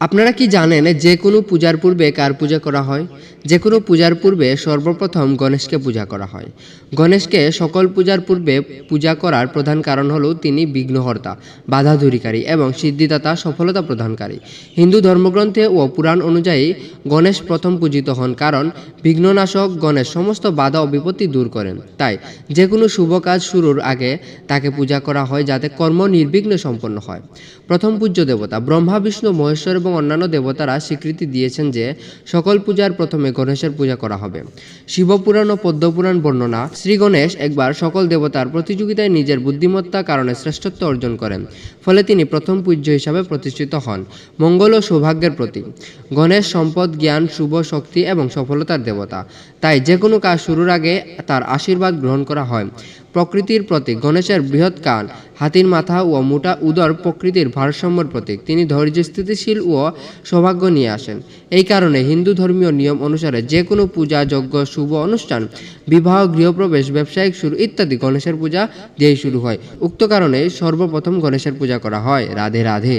আপনারা কি জানেন যে কোনো পূজার পূর্বে কার পূজা করা হয়? যে কোনো পূজার পূর্বে সর্বপ্রথম গণেশকে পূজা করা হয়। গণেশকে সকল পূজার পূর্বে পূজা করার প্রধান কারণ হলো তিনি বিঘ্নহর্তা, বাধা দূরীকারী এবং সিদ্ধিদাতা, সফলতা প্রদানকারী। হিন্দু ধর্মগ্রন্থে ও পুরাণ অনুযায়ী গণেশ প্রথম পূজিত হন কারণ বিঘ্ননাশক গণেশ সমস্ত বাধা ও বিপত্তি দূর করেন। তাই যে কোনো শুভ কাজ শুরুর আগে তাকে পূজা করা হয় যাতে কর্ম নির্বিঘ্নে সম্পন্ন হয়। প্রথম পূজ্য দেবতা ব্রহ্মা, বিষ্ণু, মহেশ্বর এবং অন্যান্য দেবতারা স্বীকৃতি দিয়েছেন যে সকল পূজার প্রথমে গণেশের পূজা করা হবে। শিবপুরাণ ও পদ্মপুরাণ বর্ণনা, শ্রী গণেশ একবার সকল দেবতার প্রতিযোগিতায় নিজের বুদ্ধিমত্তা কারণে শ্রেষ্ঠত্ব অর্জন করেন, ফলে তিনি প্রথম পূজ্য হিসাবে প্রতিষ্ঠিত হন। মঙ্গল ও সৌভাগ্যের প্রতীক গণেশ সম্পদ, জ্ঞান, শুভ শক্তি এবং সফলতার দেবতা। তাই যে কোনো কাজ শুরুর আগে তার আশীর্বাদ গ্রহণ করা হয়। প্রকৃতির প্রতীক গণেশের বৃহৎ কান, হাতির মাথা ও মোটা উদর প্রকৃতির ভারসাম্যের প্রতীক। তিনি ধৈর্য, স্থিতিশীল ও সৌভাগ্য নিয়ে আসেন। এই কারণে হিন্দু ধর্মীয় নিয়ম অনুসারে যে কোনো পূজা, যজ্ঞ, শুভ অনুষ্ঠান, বিবাহ, গৃহপ্রবেশ, ব্যবসায়িক শুরু ইত্যাদি গণেশের পূজা দিয়েই শুরু হয়। উক্ত কারণে সর্বপ্রথম গণেশের পূজা করা হয়। রাধে রাধে।